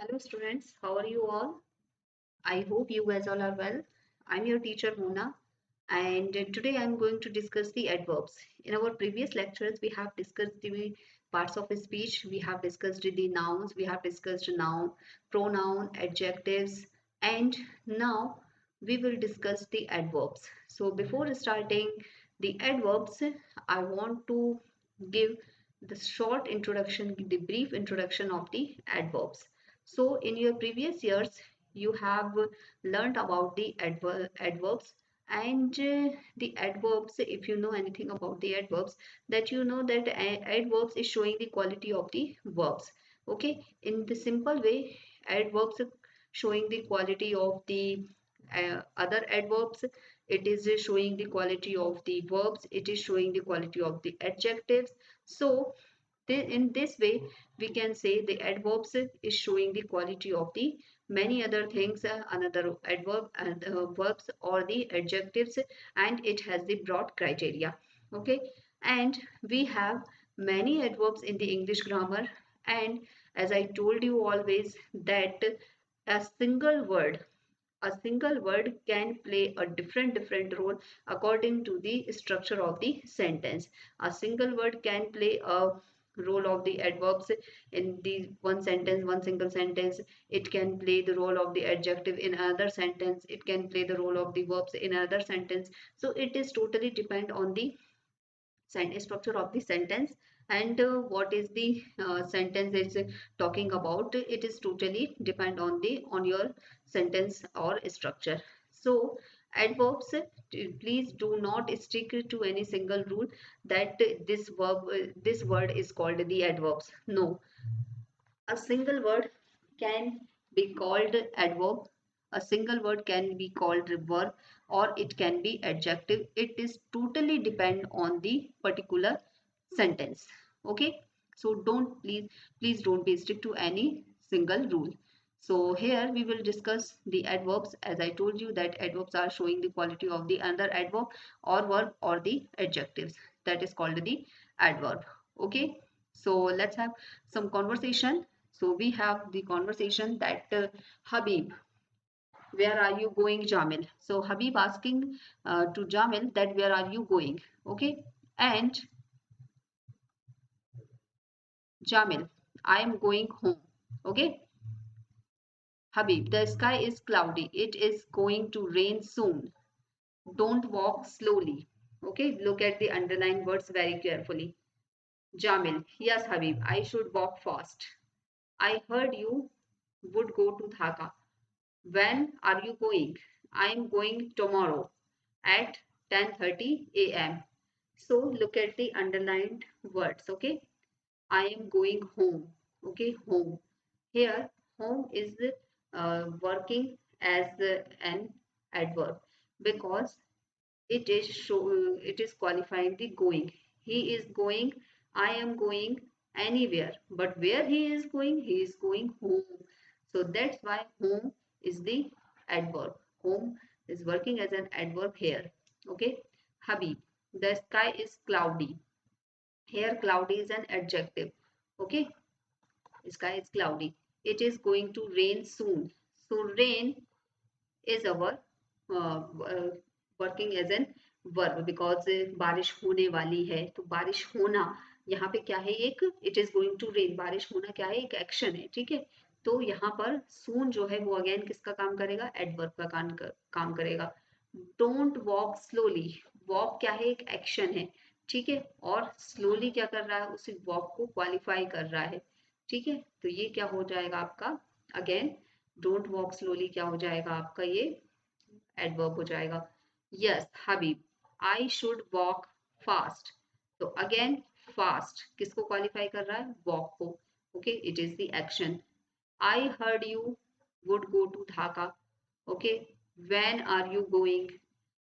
Hello students, how are you all? I hope you guys all are well. I'm your teacher Mona and today I'm going to discuss the adverbs. In our previous lectures we have discussed the parts of speech, we have discussed the nouns, we have discussed noun, pronoun, adjectives and now we will discuss the adverbs. So before starting the adverbs, I want to give the short introduction, the brief introduction of the adverbs. So in your previous years, you have learned about the adverbs and the adverbs. If you know anything about the adverbs, that you know that adverbs is showing the quality of the verbs. Okay, in the simple way, adverbs showing the quality of the other adverbs. It is showing the quality of the verbs. It is showing the quality of the adjectives. So in this way we can say the adverbs is showing the quality of the many other things, another adverb and verbs or the adjectives, and it has the broad criteria. Okay, and we have many adverbs in the English grammar, and as I told you always that a single word can play a different role according to the structure of the sentence. A single word can play a role of the adverbs in the one single sentence. It can play the role of the adjective in another sentence. It can play the role of the verbs in another sentence. So it is totally depend on the sentence structure of the sentence, and what is the sentence is talking about. It is totally depend on the on your sentence or structure. So adverbs, please do not stick to any single rule that this word is called the adverbs. No, a single word can be called adverb, a single word can be called verb, or it can be adjective. It is totally depend on the particular sentence. Okay, so don't please don't be strict to any single rule. So here we will discuss the adverbs. As I told you that adverbs are showing the quality of the other adverb or verb or the adjectives. That is called the adverb. Okay, so let's have some conversation. So we have the conversation that Habib, where are you going, Jamil? So Habib asking to Jamil that where are you going? Okay, and Jamil, I am going home. Okay, Habib, the sky is cloudy. It is going to rain soon. Don't walk slowly. Okay, look at the underlined words very carefully. Jamil, yes, Habib, I should walk fast. I heard you would go to Dhaka. When are you going? I'm going tomorrow at 10:30 a.m. So look at the underlined words, okay? I am going home, okay? Home. Here, home is working as an adverb because it is qualifying the going. He is going, I am going anywhere, but where he is going home. So that's why home is the adverb. Home is working as an adverb here. Okay, Habib, the sky is cloudy. Here cloudy is an adjective. Okay, sky is cloudy. It is going to rain soon. So rain is our working as an verb because बारिश होने वाली है, तो बारिश होना यहाँ पे क्या है, एक it is going to rain, बारिश होना क्या है, एक एक्शन है, ठीक है। तो यहाँ पर सून जो है वो अगेन किसका काम करेगा, एडवर्ब का काम करेगा। डोंट वॉक स्लोली, वॉक क्या है, एक एक्शन है, ठीक है, और स्लोली क्या कर रहा है, उसी वॉक को क्वालिफाई कर रहा है, ठीक है। तो ये क्या हो जाएगा आपका, अगेन डोंट वॉक स्लोली क्या हो जाएगा आपका, ये एडवर्ब हो जाएगा। Yes Habib, I should walk fast. तो अगेन फास्ट किसको क्वालिफाई कर रहा है, वॉक को। Okay, it is the action. I heard you would go to Dhaka. Okay, when are you going,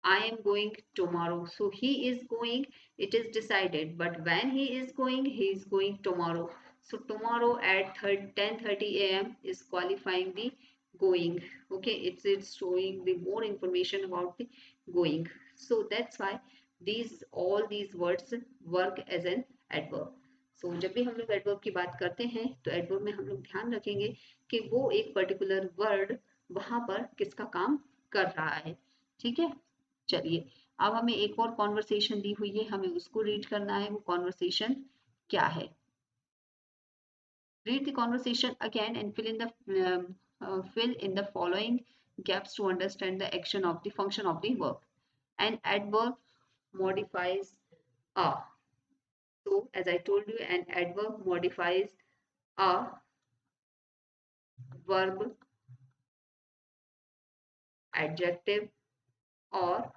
I am going tomorrow. So he is going, it is decided. But when he is going tomorrow. So tomorrow at 10:30 a.m. is qualifying the going. Okay, it's showing the more information about the going. So that's why these all these words work as an adverb. सो जब भी हम लोग adverb की बात करते हैं तो adverb में हम लोग ध्यान रखेंगे कि वो एक पर्टिकुलर वर्ड वहां पर किसका काम कर रहा है। ठीक है, चलिए अब हमें एक और कॉन्वर्सेशन दी हुई है, हमें उसको रीड करना है। वो कॉन्वर्सेशन क्या है? Read the conversation again and fill in the following gaps to understand the action of the function of the verb. An adverb modifies a. So, as I told you, an adverb modifies a verb, adjective, or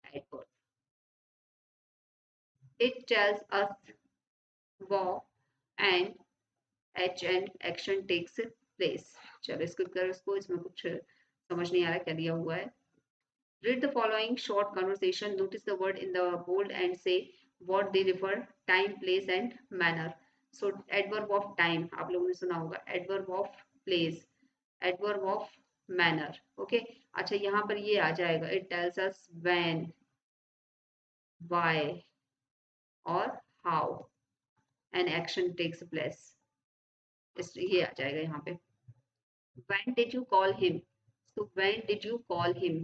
adverb. It tells us what and H and action takes place. चलो इसको कर, इसको इसमें कुछ समझ नहीं आ रहा क्या दिया हुआ है। Read the following short conversation. Notice the word in the bold and say what they refer: time, place, and manner. So adverb of time आप लोगों ने सुना होगा, adverb of place, adverb of manner. Okay, अच्छा यहाँ पर ये आ जाएगा, it tells us when, why और how an action takes place. ये आ जाएगा यहाँ पे। When did you call him? So when did you call him?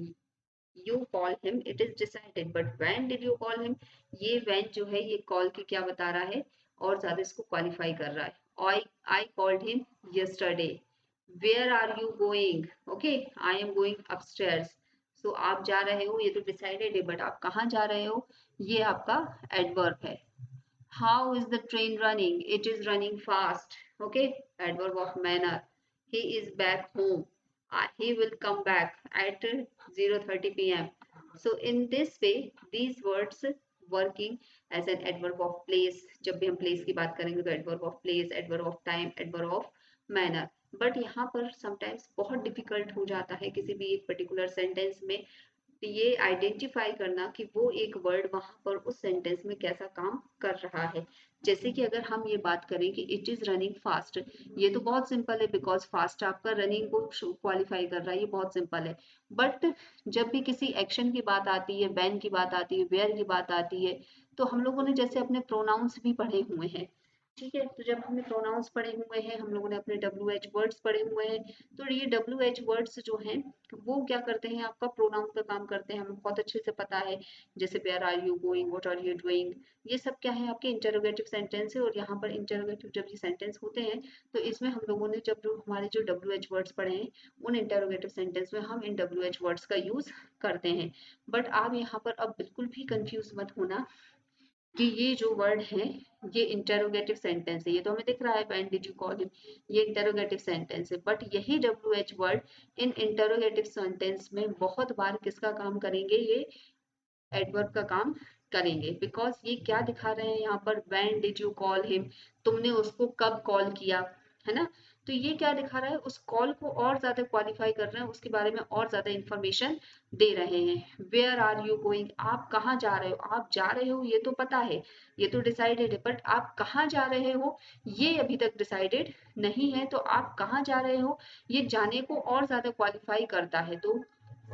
You call him, it is decided, but when did you call him? ये when जो है ये call की क्या बता रहा है और ज्यादा इसको क्वालिफाई कर रहा है। I called him yesterday. Where are you going? Okay, I am going upstairs. So आप जा रहे हो, ये तो डिसाइडेड है, बट आप कहाँ जा रहे हो ये आपका एडवर्ब है। How is the train running? It is running fast. Okay, adverb of manner. He is back home. He will come back at 0:30 p.m. So in this way, these words working as an adverb of place. जब भी हम place की बात करेंगे तो adverb of place, adverb of time, adverb of manner. But यहाँ पर sometimes बहुत डिफिकल्ट हो जाता है किसी भी एक पर्टिकुलर सेंटेंस में ये आइडेंटिफाई करना कि वो एक वर्ड वहां पर उस सेंटेंस में कैसा काम कर रहा है। जैसे कि अगर हम ये बात करें कि इट इज रनिंग फास्ट, ये तो बहुत सिंपल है बिकॉज फास्ट आपका रनिंग को क्वालिफाई कर रहा है, ये बहुत सिंपल है। बट जब भी किसी एक्शन की बात आती है, व्हेन की बात आती है, वेयर की बात आती है, तो हम लोगों ने जैसे अपने प्रोनाउंस भी पढ़े हुए हैं। ठीक है, तो जब हमने प्रोनाउंस पढ़े हुए हैं, हम लोगों ने अपने WH वर्ड्स पढ़े हुए हैं, तो ये WH वर्ड्स जो हैं वो क्या करते हैं, आपका प्रोनाउन का काम करते हैं, हमें बहुत अच्छे से पता है। जैसे where are you going, what are you doing, ये सब क्या है आपके इंटरोगेटिव सेंटेंस है। और यहाँ पर इंटरोगेटिव जब ये सेंटेंस होते हैं तो इसमें हम लोगों ने जब जो हमारे जो WH वर्ड्स पढ़े हैं उन इंटरोगेटिव सेंटेंस में हम इन WH वर्ड्स का यूज करते हैं। बट आप यहाँ पर अब बिल्कुल भी कंफ्यूज मत होना कि ये जो वर्ड है ये इंटरोगेटिव सेंटेंस है। ये तो हमें दिख रहा है when did you call him, ये इंटरोगेटिव सेंटेंस है। बट यही WH word in interrogative sentence में बहुत बार किसका काम करेंगे, ये एडवर्ब का काम करेंगे। बिकॉज ये क्या दिखा रहे हैं यहाँ पर, when did you call him, तुमने उसको कब कॉल किया, है ना। तो ये क्या दिखा रहा है, उस कॉल को और ज्यादा क्वालिफाई कर रहे हैं, उसके बारे में और ज्यादा इंफॉर्मेशन दे रहे हैं। वेयर आर यू गोइंग, आप कहाँ जा रहे हो, आप जा रहे हो ये तो पता है, ये तो डिसाइडेड है, बट आप कहाँ जा रहे हो ये अभी तक डिसाइडेड नहीं है। तो आप कहाँ जा रहे हो ये जाने को और ज्यादा क्वालिफाई करता है। तो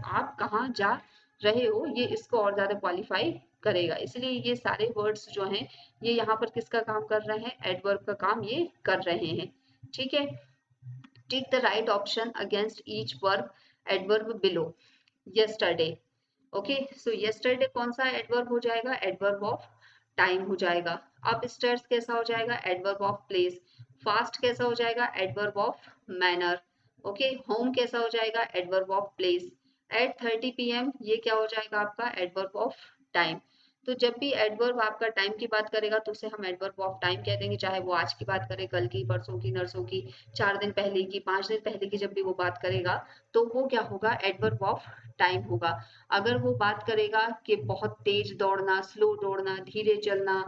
आप कहाँ जा रहे हो ये इसको और ज्यादा क्वालिफाई करेगा। इसलिए ये सारे वर्ड्स जो हैं ये यहाँ पर किसका काम कर रहे हैं, एडवर्ब का काम ये कर रहे हैं। ठीक है, tick the right option against each verb adverb below. Yesterday, okay, so yesterday कौन सा एडवर्ब हो जाएगा, एडवर्ब ऑफ टाइम हो जाएगा। अब स्टेयर्स कैसा हो जाएगा, एडवर्ब ऑफ प्लेस। फास्ट कैसा हो जाएगा, adverb of manner. Okay, home कैसा हो जाएगा, adverb of place. At 30 PM ये क्या हो जाएगा आपका, एडवर्ब ऑफ टाइम। तो जब भी एडवर्ब आपका टाइम की बात करेगा तो उसे हम एडवर्ब ऑफ टाइम कह देंगे, चाहे वो आज की बात करे, कल की, परसों की, नरसों की, 4 दिन पहले की, 5 दिन पहले की, जब भी वो बात करेगा तो वो क्या होगा, एडवर्ब ऑफ टाइम होगा। अगर वो बात करेगा कि बहुत तेज दौड़ना, स्लो दौड़ना, धीरे चलना,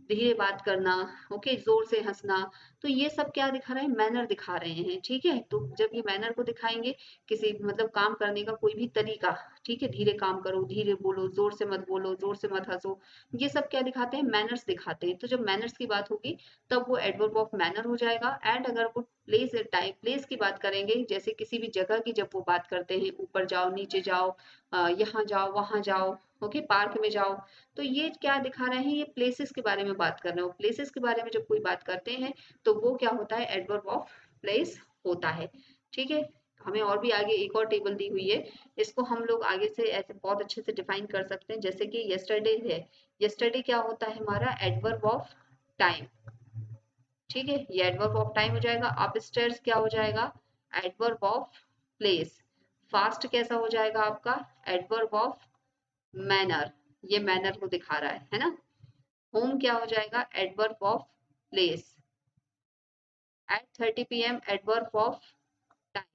धीरे बात करना, ओके, जोर से हंसना, तो ये सब क्या दिखा रहे हैं, मैनर दिखा रहे हैं। ठीक है, तो जब ये मैनर को दिखाएंगे किसी मतलब काम करने का कोई भी तरीका, ठीक है, धीरे काम करो, धीरे बोलो, जोर से मत बोलो, जोर से मत हंसो, ये सब क्या दिखाते हैं, मैनर्स दिखाते हैं। तो जब मैनर्स की बात होगी तब वो एडवर्ब ऑफ मैनर हो जाएगा। एंड अगर वो प्लेस टाइम प्लेस की बात करेंगे, जैसे किसी भी जगह की जब वो बात करते हैं, ऊपर जाओ, नीचे जाओ, यहाँ जाओ, वहां जाओ, ओके, पार्क में जाओ। तो ये क्या दिखा रहे हैं, ये प्लेसेस के बारे में बात कर रहे हो। प्लेसेस के बारे में जब कोई बात करते हैं तो वो क्या होता है, एडवर्ब ऑफ प्लेस होता है। ठीक है, हमें और भी आगे एक और टेबल दी हुई है, इसको हम लोग आगे से ऐसे बहुत अच्छे से डिफाइन कर सकते हैं। जैसे कि यस्टरडे है, यस्टरडे क्या होता है हमारा, एडवर्ब ऑफ टाइम। ठीक है, ये एडवर्ब ऑफ टाइम हो जाएगा। अपस्टेयर्स क्या हो जाएगा, एडवर्ब ऑफ प्लेस। फास्ट कैसा हो जाएगा आपका, एडवर्ब ऑफ मैनर, ये मैनर को दिखा रहा है ना। होम क्या हो जाएगा, adverb of place. At 30 PM adverb of time.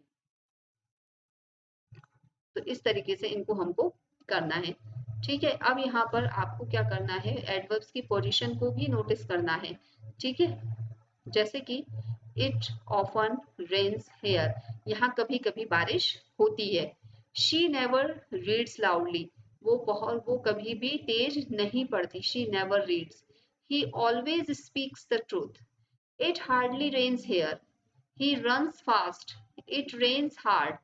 तो इस तरीके से इनको हमको करना है। ठीक है, अब यहाँ पर आपको क्या करना है, एडवर्ब्स की पोजीशन को भी नोटिस करना है। ठीक है, जैसे कि इट ऑफन रेन्स हेयर, यहाँ कभी कभी बारिश होती है। शी नेवर रीड्स लाउडली, वो कभी भी तेज नहीं पढ़ती। She never reads. He always speaks the truth. It hardly rains here. He runs fast. It rains hard.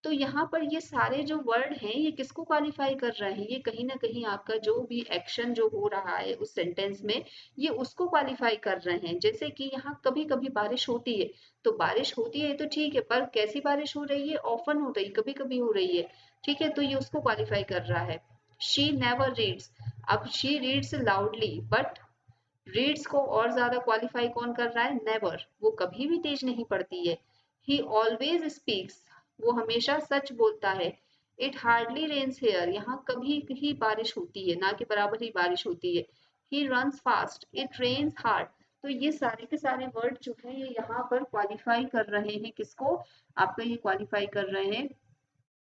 तो यहाँ पर ये सारे जो वर्ड हैं ये किसको क्वालिफाई कर रहे हैं, ये कहीं ना कहीं आपका जो भी एक्शन जो हो रहा है उस सेंटेंस में, ये उसको क्वालिफाई कर रहे हैं। जैसे कि यहाँ कभी कभी बारिश होती है, तो बारिश होती है तो ठीक है, पर कैसी बारिश हो रही है, ऑफन हो रही, कभी कभी हो रही है। ठीक है, तो ये उसको क्वालिफाई कर रहा है। शी नेवर रीड्स, अब she reads loudly, but reads को और ज्यादा क्वालिफाई कौन कर रहा है, नेवर, वो कभी भी तेज नहीं पढ़ती है। ही ऑलवेज स्पीक्स, वो हमेशा सच बोलता है। इट हार्डली रेन्स हेयर, यहाँ कभी ही बारिश होती है, ना के बराबर ही बारिश होती है। He runs fast. It rains hard. तो ये सारे के सारे वर्ड जो है ये यहाँ पर क्वालिफाई कर रहे हैं किसको, आपका ये क्वालिफाई कर रहे हैं,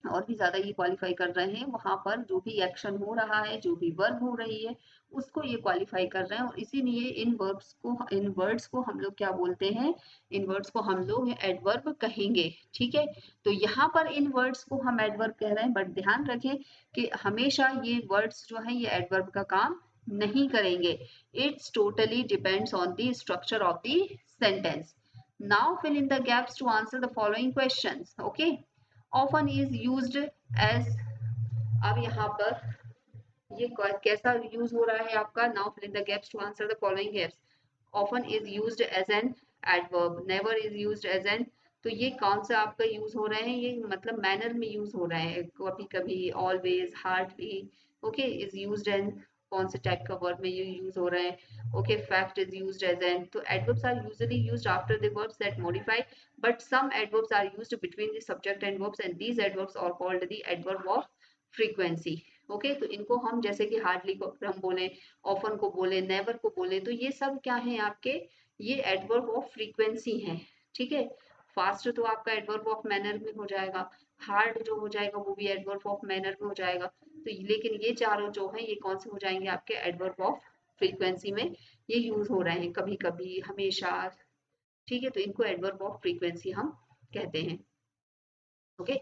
और भी ज्यादा ये क्वालिफाई कर रहे हैं, वहां पर जो भी एक्शन हो रहा है, जो भी वर्ब हो रही है, उसको ये क्वालिफाई कर रहे हैं। और इसीलिए इन वर्ड्स को हम लोग क्या बोलते हैं, इन वर्ड्स को हम लोग एडवर्ब कहेंगे। ठीक है, तो यहाँ पर इन वर्ड्स को हम एडवर्ब कह रहे हैं, बट ध्यान रखें कि हमेशा ये वर्ड्स जो है ये एडवर्ब का काम नहीं करेंगे। It's totally depends on the structure of the sentence. Now fill in the gaps to answer the following questions. Okay, often is used as, अब यहाँ पर ये कैसा यूज हो रहा है आपका, now fill in the gaps to answer the following gaps. often is used as an adverb, never is used as an, तो ये कौन सा आपका यूज हो रहे हैं, ये मतलब मैनर में यूज हो रहे हैं, कभी कभी, always, hardly. Okay, is used N, कौन से टाइप का वर्ब में ये यूज हो रहे हैं। Okay, fact is used as an. तो adverbs are usually used after the verbs that modify, but some adverbs are used between the subject and verbs, and these adverbs are called the adverb of frequency. Okay, तो इनको हम जैसे कि hardly को हम बोले, often को बोले, नेवर को बोले, तो ये सब क्या है आपके, ये एडवर्ब ऑफ फ्रीक्वेंसी है। ठीक है, फास्ट तो आपका एडवर्ब ऑफ मैनर में हो जाएगा, हार्ड जो हो जाएगा वो भी एडवर्ब ऑफ मैनर में हो जाएगा। तो लेकिन ये चारों जो है ये कौन से हो जाएंगे आपके, एडवर्ब ऑफ फ्रीक्वेंसी में ये यूज हो रहे हैं, कभी कभी, हमेशा। ठीक है, तो इनको एडवर्ब ऑफ फ्रीक्वेंसी हम कहते हैं। Okay,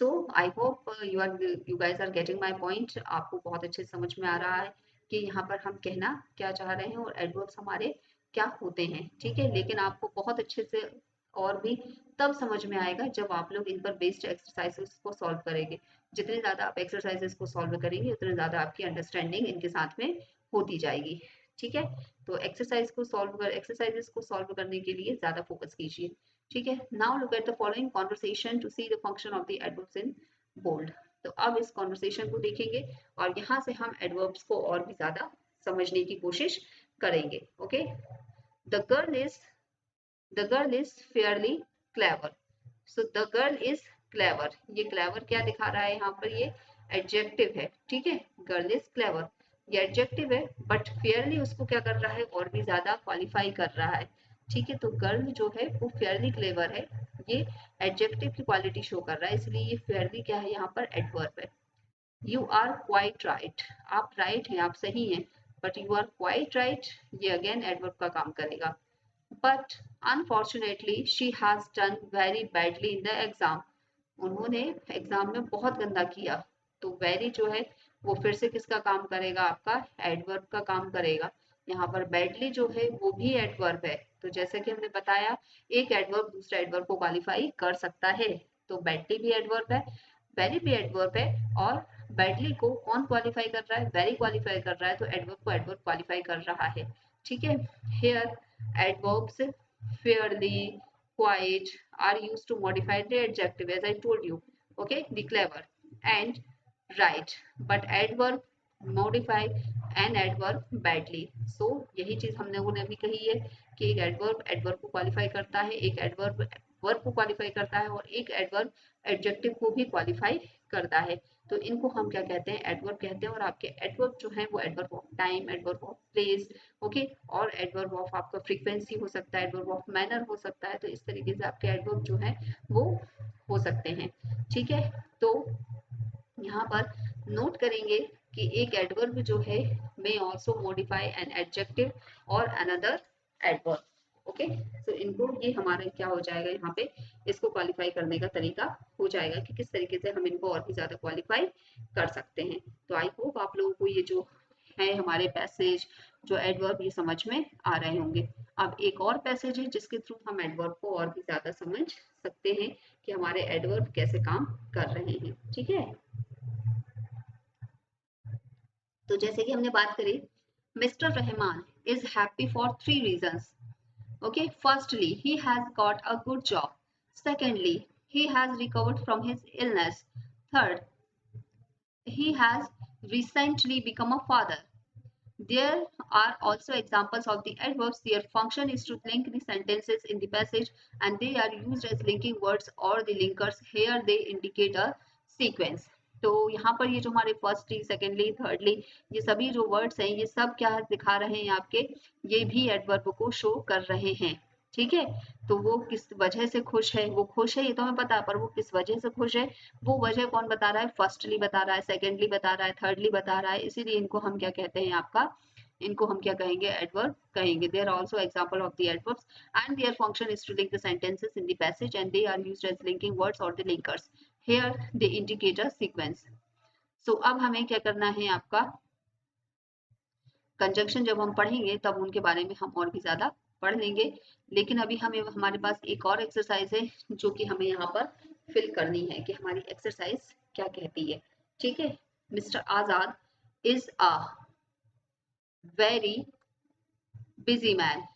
so I hope you guys are getting my point, आपको बहुत अच्छे से समझ में आ रहा है कि यहाँ पर हम कहना क्या चाह रहे हैं और एडवर्ब्स हमारे क्या होते हैं। ठीक है, लेकिन आपको बहुत अच्छे से और भी तब समझ में आएगा जब आप लोग इन पर बेस्ड एक्सरसाइजेस को सॉल्व करेंगे। जितने ज़्यादा आप एक्सरसाइजेस को सॉल्व करेंगे उतने ज़्यादा आपकी अंडरस्टैंडिंग इनके साथ में होती जाएगी। ठीक है, तो एक्सरसाइजेस को सॉल्व करने के लिए ज़्यादा फोकस कीजिए। ठीक है, now look at the following conversation to see the function of the adverbs in bold. तो अब इस कॉन्वर्सेशन को देखेंगे और यहाँ से हम एडवर्ब्स को और भी ज्यादा समझने की कोशिश करेंगे। Okay, the girl is the girl is fairly clever. So the girl is clever, ये क्लेवर क्या दिखा रहा है यहाँ पर, ये एडजेक्टिव है। ठीक है, गर्ल इज क्लेवर ये एडजेक्टिव है, बट फेयरली उसको क्या कर रहा है, और भी ज्यादा क्वालिफाई कर रहा है। ठीक है, तो गर्ल जो है वो फेयरली क्लेवर है, ये एडजेक्टिव की क्वालिटी शो कर रहा है, इसलिए ये फेयरली क्या है यहाँ पर, एडवर्ब है। यू आर क्वाइट राइट, आप राइट हैं, आप सही हैं, but you are quite right ये अगेन एडवर्ब का काम करेगा। But unfortunately she has done very badly in the exam, उन्होंने एग्जाम में बहुत गंदा किया। तो वेरी जो है वो फिर से किसका काम करेगा, आपका एडवर्ब का काम करेगा। यहाँ पर बैडली जो है वो भी एडवर्ब है। तो जैसे कि हमने बताया, एक एडवर्ब दूसरे एडवर्ब को क्वालिफाई कर सकता है। तो बैडली भी एडवर्ब है, वेरी भी एडवर्ब है, और बैडली को कौन क्वालिफाई कर रहा है? वेरी क्वालिफाई कर रहा है, तो एडवर्ब को एडवर्ब क्वालिफाई कर रहा है। ठीक है, here adverbs fairly, quite are used to modify the adjective as I told you, okay, the clever and right, but adverb modify an adverb badly. So यही चीज हम लोगों ने अभी कही है कि एक एडवर्ब एडवर्ब को क्वालिफाई करता है, एक एडवर्ब वर्ब को क्वालिफाई करता है, और एक एडवर्ब एडजेक्टिव को भी क्वालिफाई करता है। तो इनको हम क्या कहते हैं? एडवर्ब कहते हैं। और आपके एडवर्ब जो है वो adverb of time, adverb of place, okay, और एडवर्ब ऑफ आपका फ्रीक्वेंसी हो सकता है, एडवर्ब ऑफ मैनर हो सकता है। तो इस तरीके से आपके एडवर्ब जो है वो हो सकते हैं। ठीक है, तो यहाँ पर नोट करेंगे कि एक एडवर्ब जो है may also modify an adjective और अनदर एडवर्ब, ओके। तो इनको ये हमारा क्या हो जाएगा यहाँ पे, इसको क्वालिफाई करने का तरीका हो जाएगा कि किस तरीके से हम इनको और भी ज्यादा क्वालिफाई कर सकते हैं। तो आई होप आप लोगों को ये जो है हमारे पैसेज, जो एडवर्ब, ये समझ में आ रहे होंगे। अब एक और पैसेज है जिसके थ्रू हम एडवर्ब को और भी ज्यादा समझ सकते हैं कि हमारे एडवर्ब कैसे काम कर रहे हैं। ठीक है, तो जैसे कि हमने बात करी, mister Rahman is happy for 3 reasons. Okay, firstly, he has got a good job. Secondly, he has recovered from his illness. Third, he has recently become a father. There are also examples of the adverbs. Their function is to link the sentences in the passage, and they are used as linking words or the linkers. Here they indicate a sequence. तो यहाँ पर ये जो हमारे firstly, secondly, thirdly, ये सभी जो words हैं ये सब क्या दिखा रहे हैं आपके, ये भी एडवर्ब को शो कर रहे हैं। ठीक है, तो वो किस वजह से खुश है, वो खुश है ये तो हमें पता है, पर वो किस वजह से खुश है वो वजह कौन बता रहा है? फर्स्टली बता रहा है, सेकेंडली बता रहा है, थर्डली बता रहा है। इसीलिए इनको हम क्या कहते हैं आपका, इनको हम क्या कहेंगे? एडवर्ब कहेंगे। They are also example of the adverbs and their function is to link the sentences in the passage and they are used as linking words or the linkers. Here they indicate a sequence. So अब हमें क्या करना है आपका, conjunction जब हम पढ़ेंगे तब उनके बारे में हम और भी ज्यादा पढ़ लेंगे। लेकिन अभी हमें हमारे पास एक और एक्सरसाइज है जो कि हमें यहाँ पर फिल करनी है कि हमारी एक्सरसाइज क्या कहती है। ठीक है, mister Azad is a very busy man.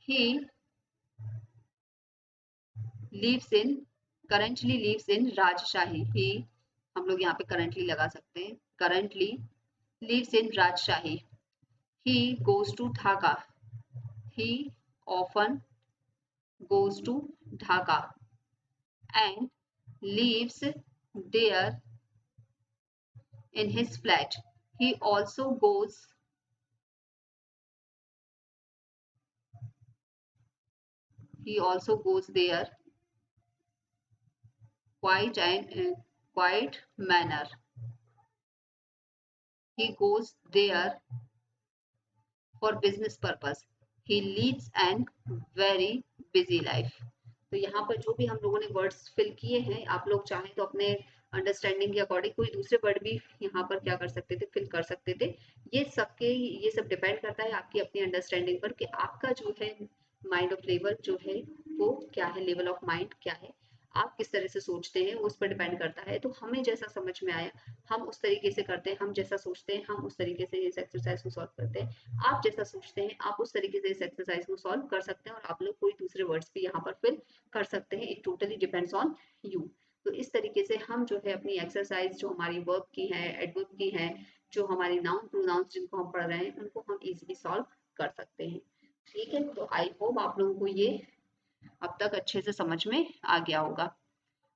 He lives in currently lives in Rajshahi. He, हम लोग यहाँ पे currently लगा सकते हैं, currently lives in Rajshahi. He goes to Dhaka. He often goes to Dhaka and lives there in his flat. He also goes there quiet manner. He goes there for business purpose. He leads an very busy life. तो यहाँ पर जो भी हम लोगों ने words fill किए हैं, आप लोग चाहें तो अपने अंडरस्टैंडिंग के अकॉर्डिंग कोई दूसरे वर्ड भी यहाँ पर क्या कर सकते थे, फिल कर सकते थे। ये सब डिपेंड करता है आपकी अपनी अंडरस्टैंडिंग पर कि आपका जो है माइंड ऑफ लेवल जो है वो क्या है, लेवल ऑफ माइंड क्या है, आप किस तरह से सोचते हैं उस पर डिपेंड करता है। तो हमें जैसा समझ में आया हम उस तरीके से करते हैं, हम जैसा सोचते हैं हम उस तरीके से इस एक्सरसाइज को सॉल्व करते हैं। आप जैसा सोचते हैं आप उस तरीके से इस एक्सरसाइज को सॉल्व कर सकते हैं और आप लोग कोई दूसरे वर्ड्स भी यहाँ पर फिल कर सकते हैं। It totally depends on you. तो इस तरीके से हम जो है अपनी एक्सरसाइज जो हमारी वर्ब की है, एडवर्ब की है, जो हमारी नाउन प्रोनाउंस जिनको हम पढ़ रहे हैं उनको हम इजीली सॉल्व कर सकते हैं। ठीक है, तो आई होप आप लोगों को ये अब तक अच्छे से समझ में आ गया होगा।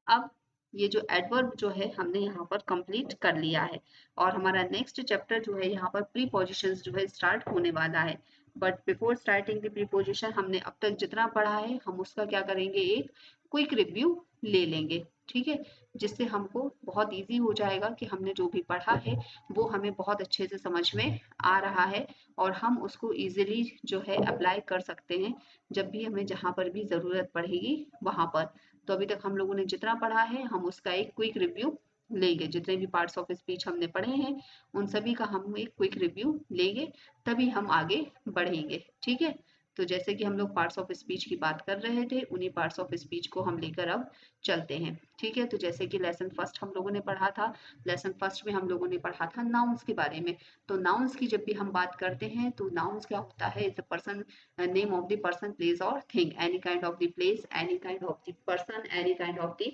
अब ये जो एडवर्ब जो है हमने यहाँ पर कंप्लीट कर लिया है और हमारा नेक्स्ट चैप्टर जो है यहाँ पर प्रीपोजिशंस जो है स्टार्ट होने वाला है। But before starting the preposition हमने अब तक जितना पढ़ा है हम उसका क्या करेंगे, एक क्विक रिव्यू ले लेंगे। ठीक है, जिससे हमको बहुत इजी हो जाएगा कि हमने जो भी पढ़ा है वो हमें बहुत अच्छे से समझ में आ रहा है और हम उसको इजीली जो है अप्लाई कर सकते हैं जब भी हमें जहाँ पर भी ज़रूरत पड़ेगी वहाँ पर। तो अभी तक हम लोगों ने जितना पढ़ा है हम उसका एक क्विक रिव्यू लेंगे, जितने भी पार्ट्स ऑफ स्पीच हमने पढ़े हैं उन सभी का हम एक क्विक रिव्यू लेंगे, तभी हम आगे बढ़ेंगे। ठीक है, तो जैसे कि हम लोग पार्ट्स ऑफ स्पीच की बात कर रहे थे, उन्हीं पार्ट्स ऑफ स्पीच को हम लेकर अब चलते हैं। ठीक है, तो जैसे कि लेसन फर्स्ट हम लोगों ने पढ़ा था, लेसन फर्स्ट में हम लोगों ने पढ़ा था नाउन्स के बारे में। तो नाउन्स की जब भी हम बात करते हैं तो नाउन्स क्या होता है, is the person, name of the person, place और thing, any kind of the place, any kind of the person, any kind of the,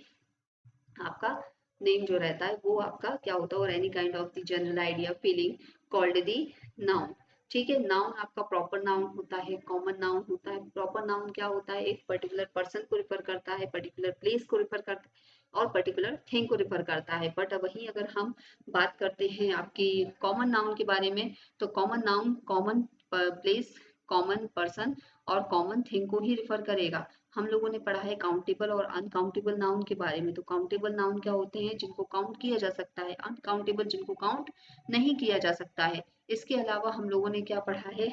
आपका नेम जो रहता है वो आपका क्या होता है, और any kind of the general idea feeling called the noun. ठीक है, नाउन आपका प्रॉपर नाउन होता है, कॉमन नाउन होता है। प्रॉपर नाउन क्या होता है, एक पर्टिकुलर पर्सन को रिफर करता है, पर्टिकुलर प्लेस को रिफर करता है और पर्टिकुलर थिंग को रिफर करता है। बट वही अगर हम बात करते हैं आपकी कॉमन नाउन के बारे में, तो common noun common place, common person और कॉमन थिंग को ही रिफर करेगा। हम लोगों ने पढ़ा है काउंटेबल और अनकाउंटेबल नाउन के बारे में। तो काउंटेबल नाउन क्या होते हैं, जिनको काउंट किया जा सकता है, अनकाउंटेबल जिनको काउंट नहीं किया जा सकता है। इसके अलावा हम लोगों ने क्या पढ़ा है,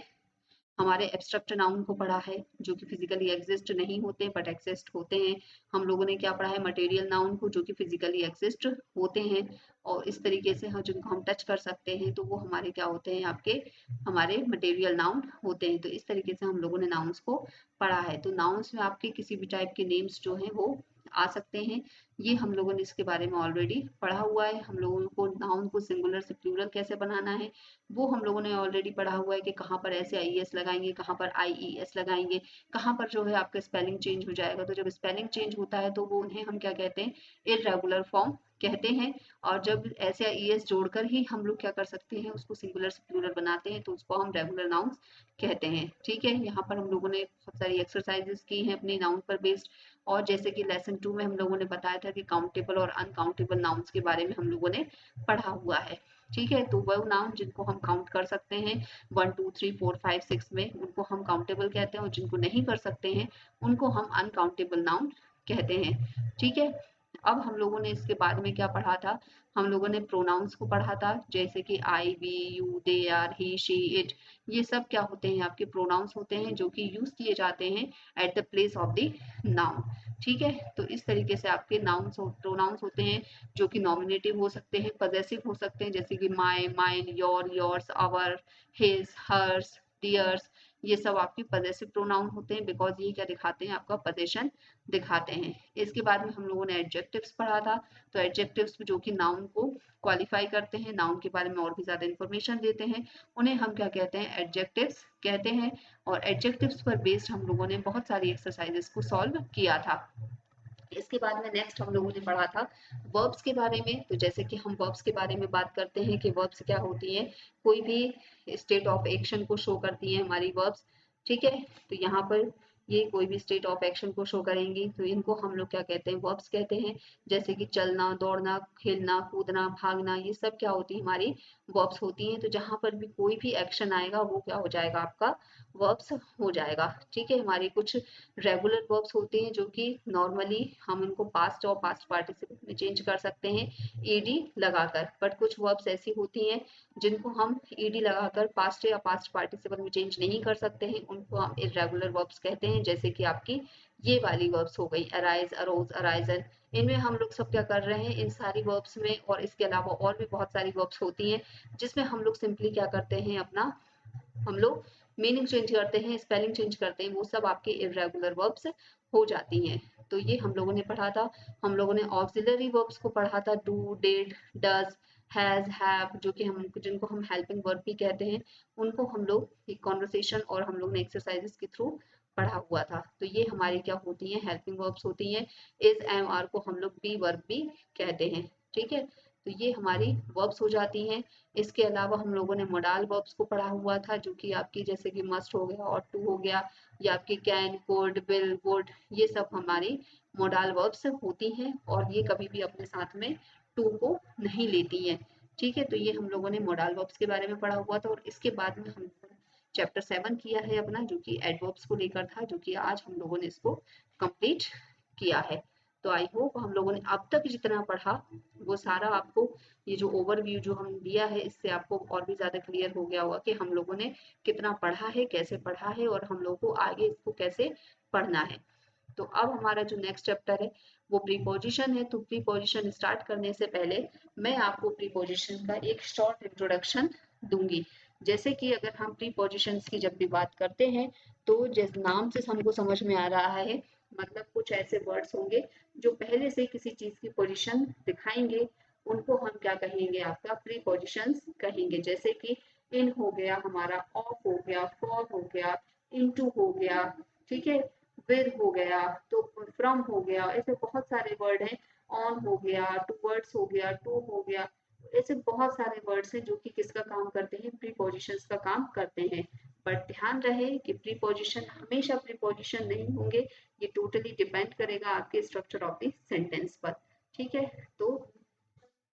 हमारे एब्स्ट्रैक्ट नाउन को पढ़ा है, जो कि फिजिकली एग्जिस्ट नहीं होते बट एग्जिस्ट होते हैं। हम लोगों ने क्या पढ़ा है, मटेरियल नाउन को, जो कि फिजिकली एग्जिस्ट होते हैं और इस तरीके से हम जिनको हम टच कर सकते हैं, तो वो हमारे क्या होते हैं, आपके हमारे मटेरियल नाउन होते हैं। तो इस तरीके से हम लोगों ने नाउन्स को पढ़ा है। तो नाउन्स में आपके किसी भी टाइप के नेम्स जो हैं वो आ सकते हैं। ये हम लोगों ने इसके बारे में ऑलरेडी पढ़ा हुआ है। हम लोगों को नाउन को सिंगुलर से प्लूरल कैसे बनाना है वो हम लोगों ने ऑलरेडी पढ़ा हुआ है, कि कहाँ पर ऐसे IES लगाएंगे, कहाँ पर IES लगाएंगे, कहाँ पर जो है आपका स्पेलिंग चेंज हो जाएगा। तो जब स्पेलिंग चेंज होता है तो वो उन्हें हम क्या कहते हैं, इर्रेगुलर फॉर्म कहते हैं। और जब ऐसे IES जोड़कर ही हम लोग क्या कर सकते हैं, उसको सिंगुलर से प्लूरल बनाते हैं, तो उसको हम रेगुलर नाउन्स कहते हैं। ठीक है, यहाँ पर हम लोगों ने बहुत सारी एक्सरसाइजेस की हैं अपनी नाउन पर बेस्ड। और जैसे कि लेसन 2 में हम लोगों ने बताया था कि काउंटेबल और अनकाउंटेबल नाउन्स के बारे में हम लोगों ने पढ़ा हुआ है। ठीक है, तो वो नाउन जिनको हम काउंट कर सकते हैं 1 2 3 4 5 6 में, उनको हम काउंटेबल कहते हैं, और जिनको नहीं कर सकते हैं उनको हम अनकाउंटेबल नाउन कहते हैं। ठीक है, अब हम लोगों ने इसके बाद में क्या पढ़ा था, हम लोगों ने प्रोनाउंस को पढ़ा था, जैसे कि I, we, you, they, are, he, she, it. ये सब क्या होते हैं, आपके प्रोनाउंस होते हैं, जो कि यूज किए जाते हैं at the place of the noun. ठीक है, तो इस तरीके से आपके नाउन्स प्रोनाउंस होते हैं, जो कि नॉमिनेटिव हो सकते हैं, पजेसिव हो सकते हैं, जैसे कि my, mine, your, yours, our, his, hers, theirs. ये सब आपके पजेसिव प्रोनाउन होते हैं, बिकॉज ये क्या दिखाते हैं, आपका पोजीशन दिखाते हैं। इसके बाद में हम लोगों ने एडजेक्टिव्स पढ़ा था। तो एडजेक्टिव्स जो कि नाउन को क्वालिफाई करते हैं, नाउन के बारे में और भी ज्यादा इंफॉर्मेशन देते हैं, उन्हें हम क्या कहते हैं, एडजेक्टिव्स कहते हैं। और एडजेक्टिव्स पर बेस्ड हम लोगों ने बहुत सारी एक्सरसाइजेस को सॉल्व किया था। इसके बाद में नेक्स्ट हम लोगों ने पढ़ा था वर्ब्स के बारे में। तो जैसे कि हम वर्ब्स के बारे में बात करते हैं कि वर्ब्स क्या होती हैं, कोई भी स्टेट ऑफ एक्शन को शो करती हैं हमारी वर्ब्स। ठीक है, तो यहाँ पर ये कोई भी स्टेट ऑफ एक्शन को शो करेंगी, तो इनको हम लोग क्या कहते हैं, वर्ब्स कहते हैं। जैसे कि चलना, दौड़ना, खेलना, कूदना, भागना, ये सब क्या होती है, हमारी वर्ब्स होती हैं। तो जहाँ पर भी कोई भी एक्शन आएगा वो क्या हो जाएगा, आपका वर्ब्स हो जाएगा। ठीक है, हमारी कुछ रेगुलर वर्ब्स होते हैं, जो कि नॉर्मली हम इनको पास्ट और पास्ट पार्टिसिपल में चेंज कर सकते हैं ed लगाकर। बट कुछ वर्ब्स ऐसी होती हैं जिनको हम ed लगाकर पास्ट या पास्ट पार्टिसिपल में चेंज नहीं कर सकते हैं, उनको हम इरेगुलर वर्ब्स कहते हैं। जैसे कि आपकी ये वाली वर्ब्स हो गई, अराइज, अरोज, अराइजन। इनमें हम लोग सब क्या कर रहे हैं, इन सारी वर्ब्स में, और इसके अलावा और भी बहुत सारी वर्ब्स होती हैं जिसमें हम लोग सिंपली क्या करते हैं, अपना हम लोग मीनिंग चेंज करते हैं, स्पेलिंग चेंज करते हैं, वो सब आपके इरेगुलर वर्ब्स हो जाती हैं। तो ये हम लोगों ने पढ़ा था। हम लोगों ने ऑक्सिलरी वर्ब्स को पढ़ा था, do, did, does, has, have, जो कि हम जिनको हम हेल्पिंग वर्ब भी कहते हैं, उनको हम लोग एक कॉन्वर्सेशन और हम लोग ने एक्सरसाइजेस के थ्रू पढ़ा हुआ था। तो ये हमारी क्या होती हैं, हेल्पिंग वर्ब्स होती हैं। इज, एम, आर को हम लोग बी वर्ब भी कहते हैं। ठीक है, तो ये हमारी वर्ब्स हो जाती हैं। इसके अलावा हम लोगों ने मोडाल वर्ब्स को पढ़ा हुआ था, जो कि आपकी जैसे कि मस्ट हो गया, और टू हो गया, या आपके कैन, कुड, विल, वुड, ये सब हमारी मोडाल वर्ब्स होती हैं, और ये कभी भी अपने साथ में टू को नहीं लेती हैं। ठीक है, तो ये हम लोगों ने मोडाल वर्ब्स के बारे में पढ़ा हुआ था। और इसके बाद में हम चैप्टर 7 किया है अपना, जो कि एडवर्ब्स को लेकर था, जो कि आज हम लोगों ने इसको कंप्लीट किया है। तो आई होप हम लोगों ने अब तक जितना पढ़ा वो सारा आपको, ये जो ओवरव्यू जो हम दिया है, इससे आपको और भी ज्यादा क्लियर हो गया होगा कि हम लोगों ने कितना पढ़ा है, कैसे पढ़ा है, और हम लोगों को आगे इसको कैसे पढ़ना है। तो अब हमारा जो नेक्स्ट चैप्टर है वो प्रीपोजिशन है। तो प्रीपोजिशन स्टार्ट करने से पहले मैं आपको प्रीपोजिशन का एक शॉर्ट इंट्रोडक्शन दूंगी। जैसे कि अगर हम प्रीपोजिशंस की जब भी बात करते हैं तो जिस नाम से हमको समझ में आ रहा है, मतलब कुछ ऐसे वर्ड्स होंगे जो पहले से किसी चीज की पोजीशन दिखाएंगे, उनको हम क्या कहेंगे, आपका प्रीपोजिशंस कहेंगे। जैसे कि इन हो गया हमारा, ऑफ हो गया, फॉर हो गया, इनटू हो गया, ठीक है, विद हो गया, तो फ्रॉम हो गया, ऐसे बहुत सारे वर्ड हैं। ऑन हो गया, टूवर्ड्स हो गया, टू हो गया, ऐसे बहुत सारे वर्ड्स हैं जो कि किसका काम करते हैं, प्रीपोजिशंस का काम करते हैं। बट ध्यान रहे कि प्रीपोजिशन हमेशा प्रीपोजिशन नहीं होंगे, ये टोटली डिपेंड करेगा आपके स्ट्रक्चर ऑफ द सेंटेंस पर। ठीक है, तो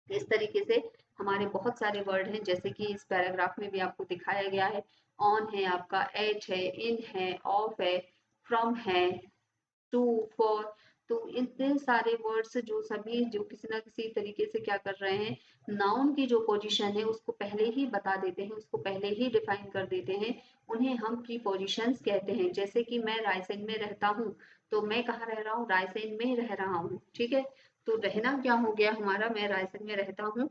इस तरीके से हमारे बहुत सारे वर्ड हैं, जैसे कि इस पैराग्राफ में भी आपको दिखाया गया है। ऑन है आपका, एट है, इन है, ऑफ है, फ्रॉम है, टू, फॉर। तो इतने सारे वर्ड्स जो सभी जो किसी ना किसी तरीके से क्या कर रहे हैं, नाउन की जो पोजीशन है उसको पहले ही बता देते हैं, उसको पहले ही डिफाइन कर देते हैं, उन्हें हम प्रीपोजिशंस कहते हैं। जैसे कि मैं रायसेन में रहता हूँ, तो मैं कहाँ रह रहा हूँ, रायसेन में रह रहा हूँ। ठीक है, तो रहना क्या हो गया हमारा, मैं रायसेन में रहता हूँ,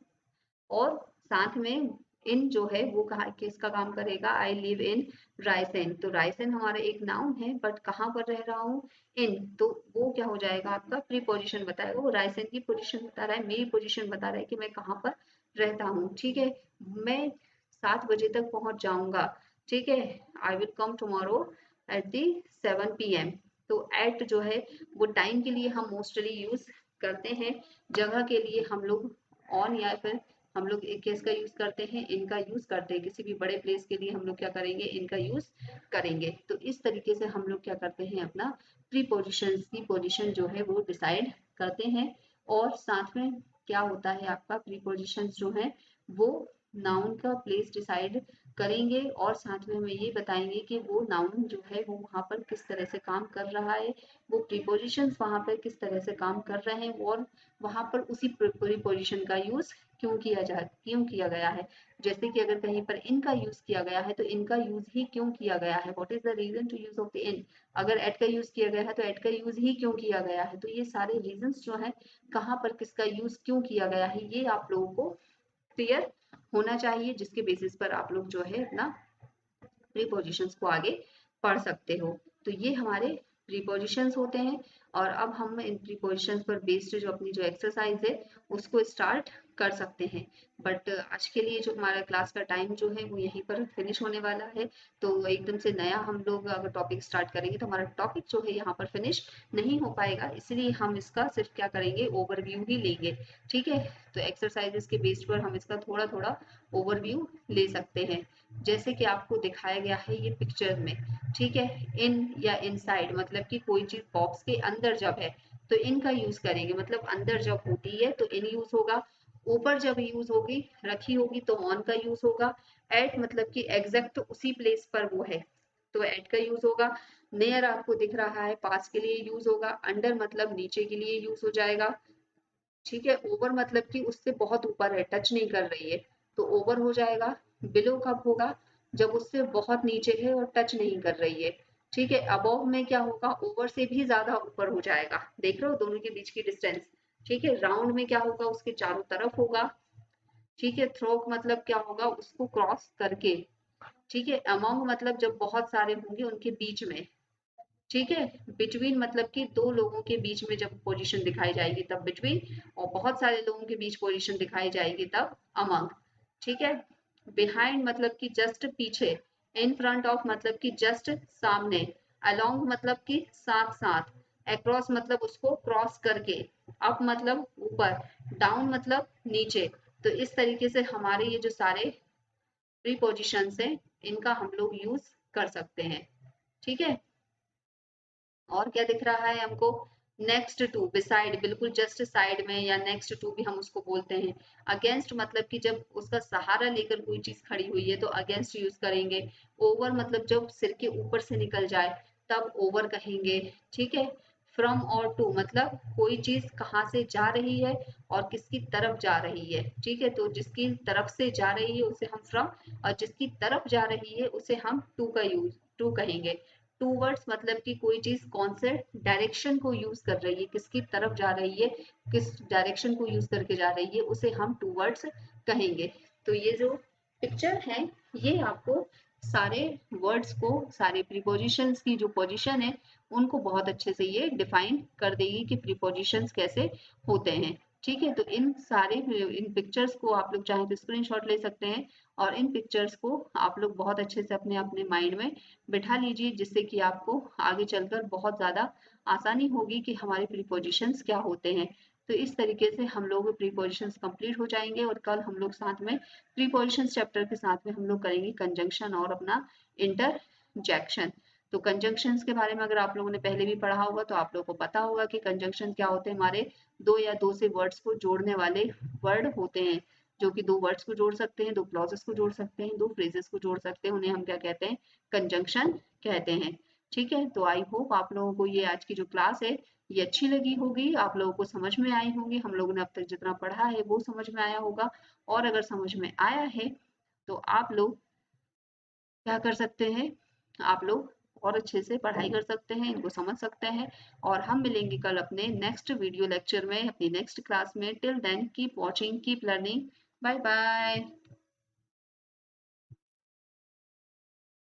और साथ में इन जो है वो कहा किसका काम करेगा, आई लिव इन रायसेन। तो रायसेन हमारा एक नाउन है, बट कहाँ पर रह रहा हूँ, इन, तो वो क्या हो जाएगा, आपका प्रीपोजिशन बताएगा। वो रायसेन की पोजीशन बता रहा है, मेरी पोजीशन बता रहा है कि मैं कहाँ पर रहता हूँ। ठीक है, मैं 7 बजे तक पहुंच जाऊंगा। ठीक है, I will come tomorrow at the 7 PM। तो एट जो है वो टाइम के लिए हम मोस्टली यूज करते हैं। जगह के लिए हम लोग ऑन, या फिर हम लोग एक केस का यूज करते हैं, इनका यूज करते हैं। किसी भी बड़े प्लेस के लिए हम लोग क्या करेंगे, इनका यूज करेंगे। तो इस तरीके से हम लोग क्या करते हैं, अपना प्रीपोजिशंस की पोजीशन जो है वो डिसाइड करते हैं। और साथ में क्या होता है, आपका प्रीपोजिशंस जो है वो नाउन का प्लेस डिसाइड करेंगे, और साथ में हमें ये बताएंगे कि वो नाउन जो है वो वहां पर किस तरह से काम कर रहा है, वो प्रीपोजिशंस वहां पर किस तरह से काम कर रहे हैं, और वहां पर उसी प्रीपोजिशन का यूज क्यों किया गया है। जैसे कि अगर कहीं पर इनका यूज किया गया है, तो इनका यूज ही क्यों किया गया है, what is the reason to use of the in. अगर एट का यूज किया गया है, तो एट का यूज ही क्यों किया गया है। तो ये सारे रीजंस जो है, कहाँ पर किसका यूज क्यों किया गया है, ये आप लोगों को क्लियर होना चाहिए, जिसके बेसिस पर आप लोग जो है अपना प्रीपोजिशंस को आगे पढ़ सकते हो। तो ये हमारे प्रीपोजिशंस होते हैं। और अब हम इन प्रीपोजिशंस पर बेस्ड जो अपनी जो एक्सरसाइज है उसको स्टार्ट कर सकते हैं। बट आज के लिए जो हमारा क्लास का टाइम जो है वो यहीं पर फिनिश होने वाला है। तो एकदम से नया हम लोग अगर टॉपिक स्टार्ट करेंगे तो हमारा टॉपिक जो है यहाँ पर फिनिश नहीं हो पाएगा, इसलिए हम इसका सिर्फ क्या करेंगे, ओवरव्यू ही लेंगे। ठीक है, तो एक्सरसाइजेस के बेस्ड पर हम इसका थोड़ा थोड़ा ओवरव्यू ले सकते हैं। जैसे कि आपको दिखाया गया है ये पिक्चर में। ठीक है, इन या इनसाइड मतलब कि कोई चीज बॉक्स के अंदर जब है तो इन का यूज करेंगे, मतलब अंदर जब होती है तो इन यूज होगा, ऊपर जब यूज होगी रखी होगी तो ऑन का यूज होगा। एट मतलब कि एग्जैक्ट उसी प्लेस पर वो है, तो एट का यूज होगा। नेयर आपको दिख रहा है, पास के लिए यूज होगा। अंडर मतलब नीचे के लिए यूज हो जाएगा। ठीक है, ओवर मतलब कि उससे बहुत ऊपर है, टच नहीं कर रही है, तो ओवर हो जाएगा। बिलो कब होगा, जब उससे बहुत नीचे है और टच नहीं कर रही है। ठीक है, अबव में क्या होगा, ओवर से भी ज्यादा ऊपर हो जाएगा, देख रहे हो दोनों के बीच की डिस्टेंस। ठीक है, राउंड में क्या होगा, उसके चारों तरफ होगा। ठीक है, थ्रोक मतलब क्या होगा, उसको क्रॉस करके। ठीक है, अमोंग मतलब जब बहुत सारे होंगे उनके बीच में। ठीक है, बिटवीन मतलब कि दो लोगों के बीच में जब पोजीशन दिखाई जाएगी तब बिटवीन, और बहुत सारे लोगों के बीच पोजीशन दिखाई जाएगी तब अमंग। ठीक है, बिहाइंड मतलब कि जस्ट पीछे। इन फ्रंट ऑफ मतलब कि जस्ट सामने। अलोंग मतलब कि साथ साथ। अक्रॉस मतलब उसको क्रॉस करके। अप मतलब ऊपर। डाउन मतलब नीचे। तो इस तरीके से हमारे ये जो सारे प्रीपोजिशंस हैं इनका हम लोग यूज कर सकते हैं। ठीक है, और क्या दिख रहा है हमको, नेक्स्ट टू, बिसाइड बिल्कुल जस्ट साइड में, या नेक्स्ट टू भी हम उसको बोलते हैं। अगेंस्ट मतलब कि जब उसका सहारा लेकर कोई चीज खड़ी हुई है तो अगेंस्ट यूज करेंगे। ओवर मतलब जब सिर के ऊपर से निकल जाए तब ओवर कहेंगे। ठीक है, फ्रॉम और टू मतलब कोई चीज कहाँ से जा रही है और किसकी तरफ जा रही है। ठीक है, तो जिसकी तरफ से जा रही है उसे हम फ्रॉम, और जिसकी तरफ जा रही है उसे हम टू कहेंगे। टूवर्ड्स मतलब कि कोई चीज कौन से डायरेक्शन को यूज कर रही है, किसकी तरफ जा रही है, किस डायरेक्शन को यूज करके जा रही है, उसे हम टूवर्ड्स कहेंगे। तो ये जो पिक्चर है ये आपको सारे वर्ड्स को, सारे प्रीपोजिशंस की जो पोजीशन है उनको बहुत अच्छे से ये डिफाइन कर देगी कि प्रीपोजिशंस कैसे होते हैं। ठीक है, तो इन पिक्चर्स को आप लोग चाहें तो स्क्रीनशॉट ले सकते हैं और इन पिक्चर्स को आप लोग बहुत अच्छे से अपने अपने माइंड में बिठा लीजिए, जिससे कि आपको आगे चलकर बहुत ज़्यादा आसानी होगी कि हमारे प्रीपोजिशंस क्या होते हैं। तो इस तरीके से हम लोग प्रीपोजिशंस कंप्लीट हो जाएंगे और कल हम लोग साथ में प्रीपोजिशंस चैप्टर के साथ में हम लोग करेंगे कंजंक्शन और अपना इंटरजेक्शन। तो कंजंक्शंस के बारे में अगर आप लोगों ने पहले भी पढ़ा होगा तो आप लोगों को पता होगा कि कंजंक्शन क्या होते हैं। हमारे दो या दो से वर्ड्स को जोड़ने वाले वर्ड होते हैं, जो कि दो वर्ड्स को जोड़ सकते हैं, दो क्लॉजेस को जोड़ सकते हैं, दो फ्रेजेस को जोड़ सकते हैं, उन्हें हम क्या कहते हैं, कंजंक्शन कहते हैं। ठीक है, तो आई होप आप लोगों को ये आज की जो क्लास है ये अच्छी लगी होगी, आप लोगों को समझ में आई होगी, हम लोगों ने अब तक जितना पढ़ा है वो समझ में आया होगा। और अगर समझ में आया है तो आप लोग क्या कर सकते हैं, आप लोग और अच्छे से पढ़ाई कर सकते हैं, इनको समझ सकते हैं। और हम मिलेंगे कल अपने नेक्स्ट वीडियो लेक्चर में, अपनी नेक्स्ट क्लास में। Till then keep watching, keep learning. Bye bye.